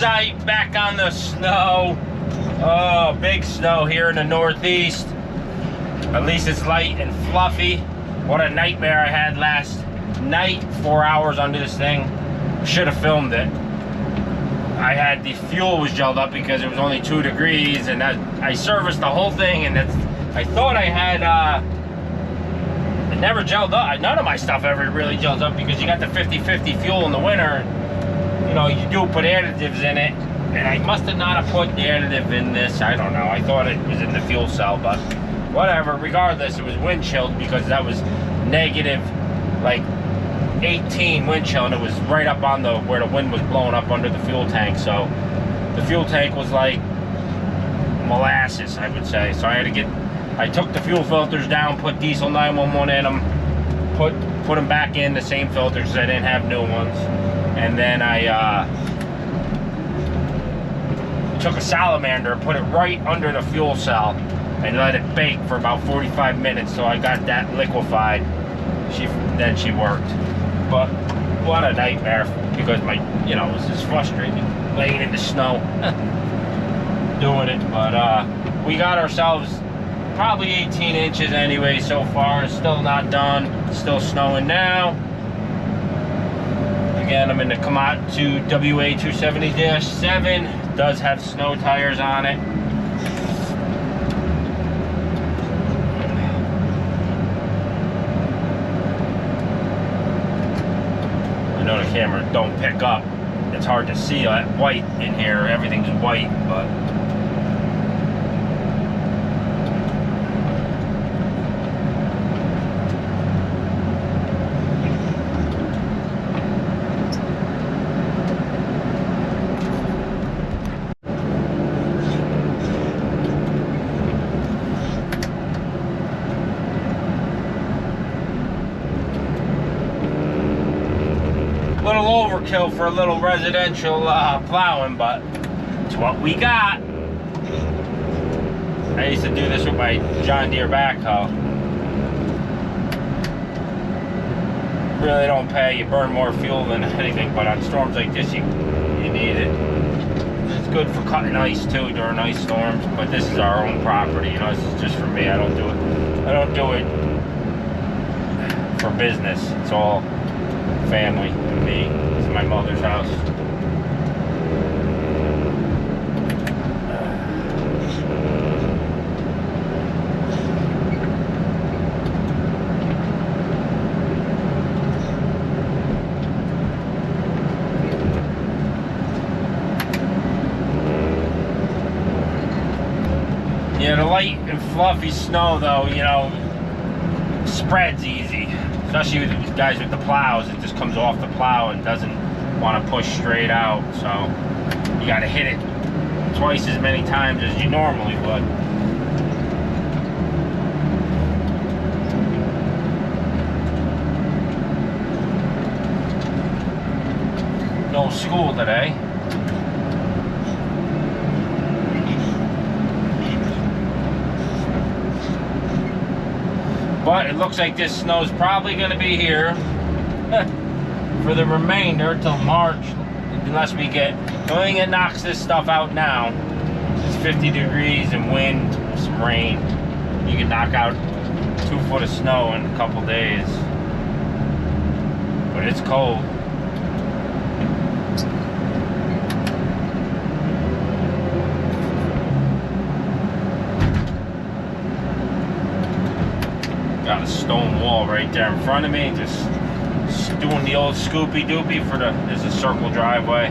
sight, back on the snow. Oh, big snow here in the Northeast. At least it's light and fluffy. What a nightmare I had last night. 4 hours under this thing. Should have filmed it. I had the fuel was gelled up because it was only 2 degrees, and I serviced the whole thing, and I thought I had it never gelled up. None of my stuff ever really gels up because you got the 50-50 fuel in the winter. You know, you do put additives in it, and I must have not have put the additive in this. I don't know. I thought it was in the fuel cell, but whatever. Regardless, it was wind chilled because that was negative like 18 wind chill, and it was right up on the where the wind was blowing up under the fuel tank. So the fuel tank was like molasses, I would say. So I took the fuel filters down, put diesel 911 in them, put them back in the same filters because I didn't have new ones, and then I took a salamander, put it right under the fuel cell, and let it bake for about 45 minutes till I got that liquefied. Then she worked. But what a nightmare, because it was just frustrating laying in the snow doing it. But we got ourselves probably 18 inches anyway so far. It's still not done. It's still snowing now. Again, I'm in the Komatsu WA270-7. Does have snow tires on it. I know the camera don't pick up. It's hard to see that white in here. Everything's white, but little overkill for a little residential plowing, but it's what we got. I used to do this with my John Deere backhoe. Really don't pay. You burn more fuel than anything, but on storms like this, you need it. It's good for cutting ice too during ice storms, but this is our own property. This is just for me. I don't do it for business. It's all family and me. This is my mother's house. Yeah, the light and fluffy snow though, spreads easy. Especially with these guys with the plows, it just comes off the plow and doesn't want to push straight out. So you got to hit it twice as many times as you normally would. No school today. But it looks like this snow's probably going to be here for the remainder till March, unless we get, the only thing that knocks this stuff out now is 50 degrees and wind, some rain. You can knock out 2 foot of snow in a couple days. But it's cold. Got a stone wall right there in front of me, just doing the old scoopy doopy for there's a circle driveway.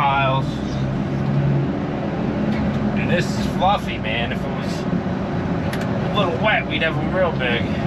piles. And this is fluffy, man. If it was a little wet, we'd have them real big.